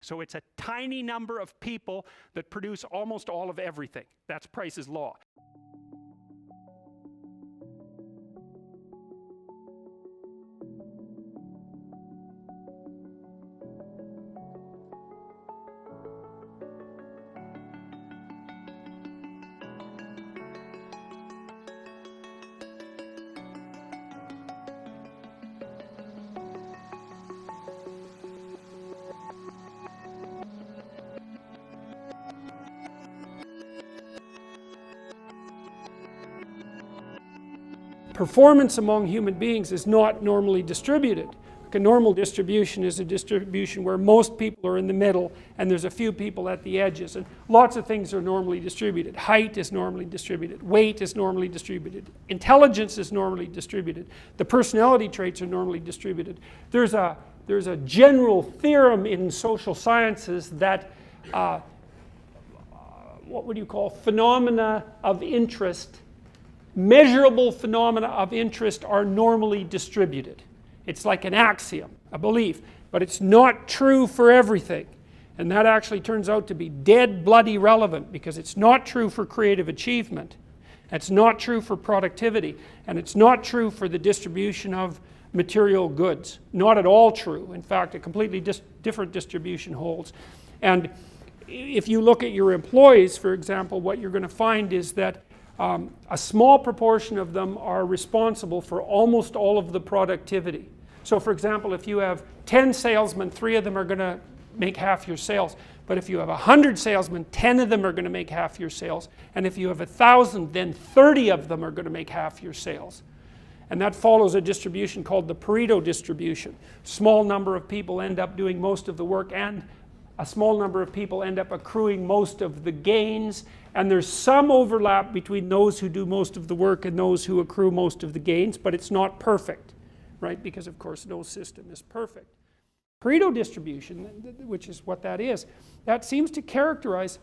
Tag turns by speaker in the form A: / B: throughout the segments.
A: So it's a tiny number of people that produce almost all of everything. That's Price's law. Performance among human beings is not normally distributed. A normal distribution is a distribution where most people are in the middle and there's a few people at the edges, and lots of things are normally distributed. Height is normally distributed, weight is normally distributed, intelligence is normally distributed, the personality traits are normally distributed. There's a general theorem in social sciences that what would you call phenomena of interest, measurable phenomena of interest are normally distributed. It's like an axiom, a belief, but it's not true for everything. And that actually turns out to be dead bloody relevant, because it's not true for creative achievement, it's not true for productivity, and it's not true for the distribution of material goods. Not at all true. In fact, a completely different distribution holds. And if you look at your employees, for example, what you're going to find is that a small proportion of them are responsible for almost all of the productivity. So for example, if you have 10 salesmen, 3 of them are going to make half your sales. But if you have 100 salesmen, 10 of them are going to make half your sales. And if you have 1,000, then 30 of them are going to make half your sales. And that follows a distribution called the Pareto Distribution. Small number of people end up doing most of the work, and a small number of people end up accruing most of the gains. And there's some overlap between those who do most of the work and those who accrue most of the gains, but it's not perfect, right? Because of course no system is perfect. Pareto distribution, which is what that is, that seems to characterize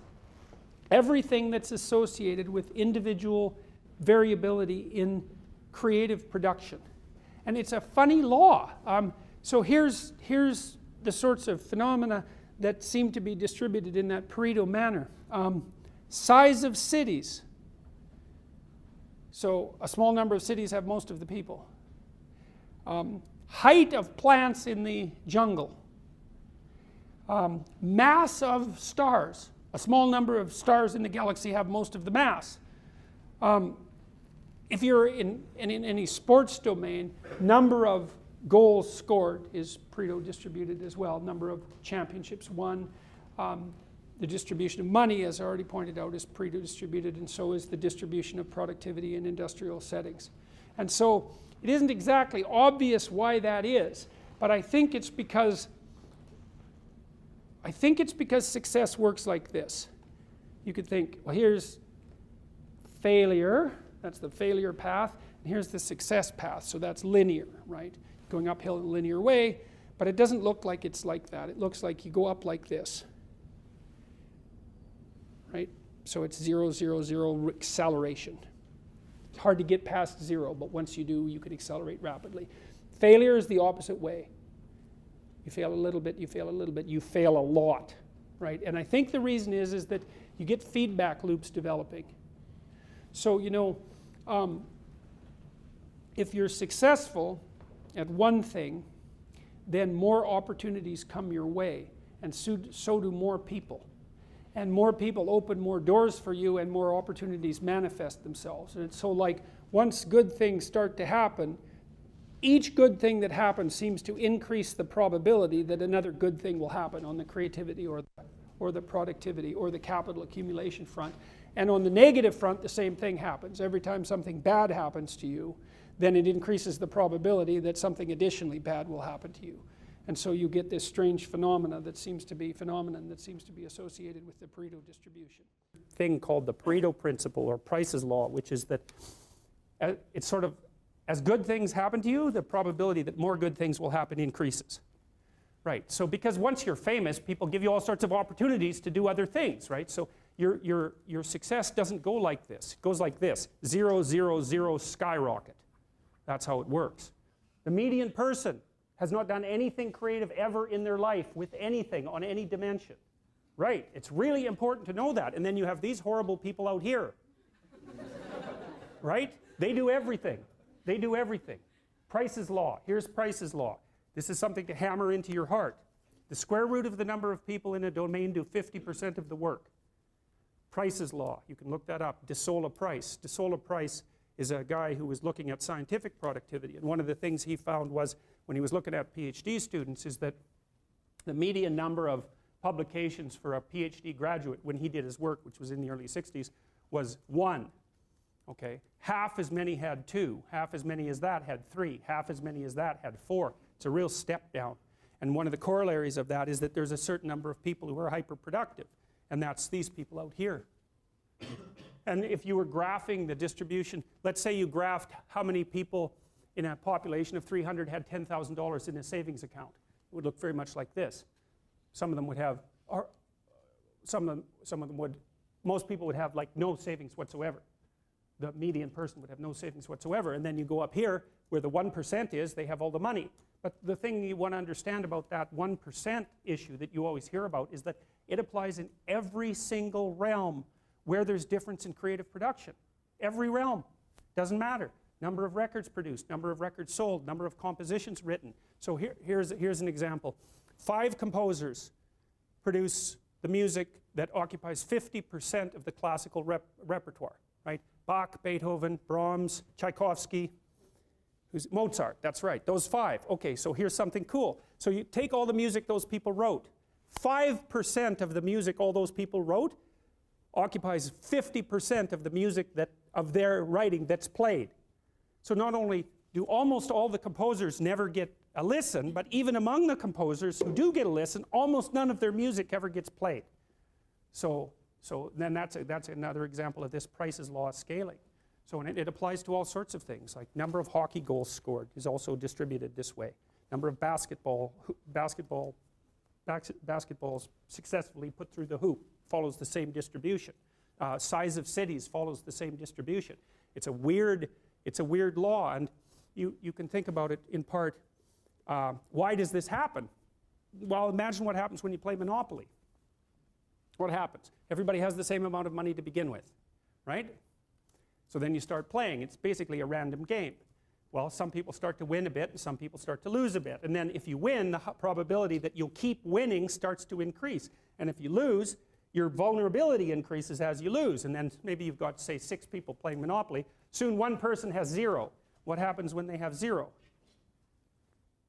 A: everything that's associated with individual variability in creative production. And it's a funny law. So here's the sorts of phenomena that seem to be distributed in that Pareto manner. Size of cities. So a small number of cities have most of the people. Height of plants in the jungle. Mass of stars. A small number of stars in the galaxy have most of the mass. If you're in any sports domain, number of goals scored is Pareto distributed as well. Number of championships won. The distribution of money, as I already pointed out, is Pareto distributed, and so is the distribution of productivity in industrial settings. And so it isn't exactly obvious why that is, but I think it's because success works like this. You could think, well, here's failure, that's the failure path, and here's the success path, so that's linear, right? Going uphill in a linear way, but it doesn't look like it's like that. It looks like you go up like this. Right? So it's 0, 0, 0 acceleration. It's hard to get past 0, but once you do, you can accelerate rapidly. Failure is the opposite way. You fail a little bit, you fail a little bit, you fail a lot. Right? And I think the reason is that you get feedback loops developing. So, you know, if you're successful at one thing, then more opportunities come your way, and so do more people. And more people open more doors for you, and more opportunities manifest themselves. And it's so like once good things start to happen, each good thing that happens seems to increase the probability that another good thing will happen on the creativity or the productivity or the capital accumulation front. And on the negative front, the same thing happens. Every time something bad happens to you, then it increases the probability that something additionally bad will happen to you. And so you get this strange phenomenon that seems to be associated with the Pareto distribution. Thing called the Pareto principle, or Price's law, which is that it's sort of, as good things happen to you, the probability that more good things will happen increases. Right, so because once you're famous, people give you all sorts of opportunities to do other things, right? So your success doesn't go like this. It goes like this, 0, 0, 0, skyrocket. That's how it works. The median person has not done anything creative ever in their life with anything on any dimension. Right, it's really important to know that. And then you have these horrible people out here. Right? They do everything. They do everything. Price's law. Here's Price's law. This is something to hammer into your heart. The square root of the number of people in a domain do 50% of the work. Price's law. You can look that up. De Sola Price. De Sola Price is a guy who was looking at scientific productivity. And one of the things he found was, when he was looking at PhD students, is that the median number of publications for a PhD graduate when he did his work, which was in the early 60s, was 1. Okay, half as many had 2, half as many as that had 3, half as many as that had 4. It's a real step down. And one of the corollaries of that is that there's a certain number of people who are hyper-productive, and that's these people out here. And if you were graphing the distribution, let's say you graphed how many people in a population of 300 had $10,000 in a savings account. It would look very much like this. Some of them would have, or some of them would, most people would have like no savings whatsoever. The median person would have no savings whatsoever. And then you go up here where the 1% is, they have all the money. But the thing you want to understand about that 1% issue that you always hear about is that it applies in every single realm where there's difference in creative production. Every realm. Doesn't matter. Number of records produced, number of records sold, number of compositions written. So here's an example. 5 composers produce the music that occupies 50% of the classical repertoire, right? Bach, Beethoven, Brahms, Tchaikovsky, Mozart, that's right, those 5. Okay, so here's something cool. So you take all the music those people wrote. 5% of the music all those people wrote occupies 50% of the music of their writing that's played. So not only do almost all the composers never get a listen, but even among the composers who do get a listen, almost none of their music ever gets played. So then that's another example of this Price's law of scaling. So it applies to all sorts of things, like number of hockey goals scored is also distributed this way. Number of basketballs successfully put through the hoop follows the same distribution. Size of cities follows the same distribution. It's a weird law, and you can think about it in part. Why does this happen? Well, imagine what happens when you play Monopoly. What happens? Everybody has the same amount of money to begin with, right? So then you start playing. It's basically a random game. Well, some people start to win a bit, and some people start to lose a bit. And then if you win, the probability that you'll keep winning starts to increase. And if you lose, your vulnerability increases as you lose. And then maybe you've got, say, 6 people playing Monopoly. Soon one person has 0. What happens when they have 0?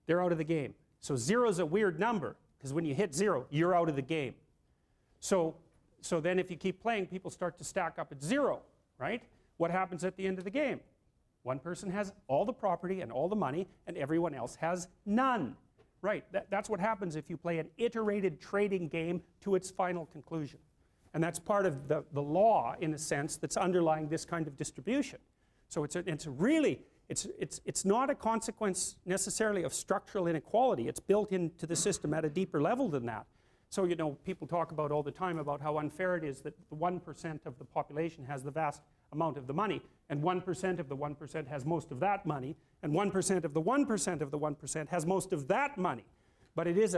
A: They're out of the game. So 0 is a weird number, because when you hit 0, you're out of the game. So then if you keep playing, people start to stack up at 0, right? What happens at the end of the game? One person has all the property and all the money, and everyone else has none. Right, that's what happens if you play an iterated trading game to its final conclusion. And that's part of the law, in a sense, that's underlying this kind of distribution. So it's not a consequence necessarily of structural inequality. It's built into the system at a deeper level than that. So, you know, people talk about all the time about how unfair it is that the 1% of the population has the vast amount of the money, and 1% of the 1% has most of that money, and 1% of the 1% of the 1% has most of that money. But it is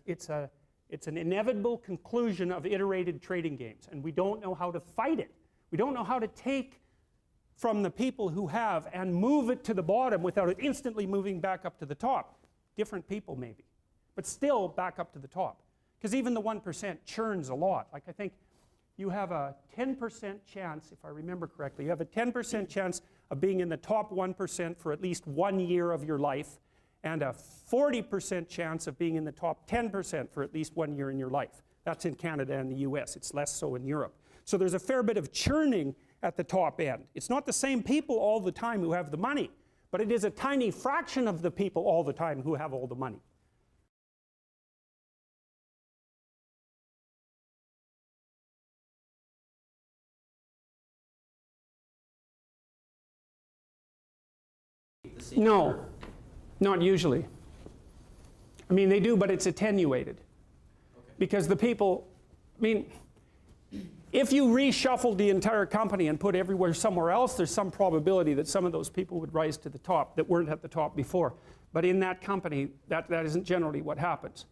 A: it's an inevitable conclusion of iterated trading games, and we don't know how to fight it. We don't know how to take from the people who have and move it to the bottom without it instantly moving back up to the top. Different people maybe, but still back up to the top. Because even the 1% churns a lot. Like, I think you have a 10% chance, if I remember correctly, you have a 10% chance of being in the top 1% for at least 1 year of your life, and a 40% chance of being in the top 10% for at least 1 year in your life. That's in Canada and the US. It's less so in Europe. So there's a fair bit of churning at the top end. It's not the same people all the time who have the money, but it is a tiny fraction of the people all the time who have all the money. No, not usually. I mean, they do, but it's attenuated. Okay. Because the people, I mean, If you reshuffled the entire company and put everywhere somewhere else, there's some probability that some of those people would rise to the top that weren't at the top before. But in that company, that isn't generally what happens.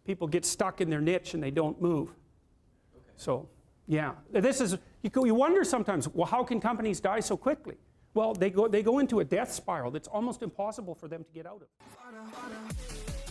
A: People get stuck in their niche and they don't move. Okay. So, yeah. This is, you wonder sometimes, well, how can companies die so quickly? Well, they go into a death spiral that's almost impossible for them to get out of.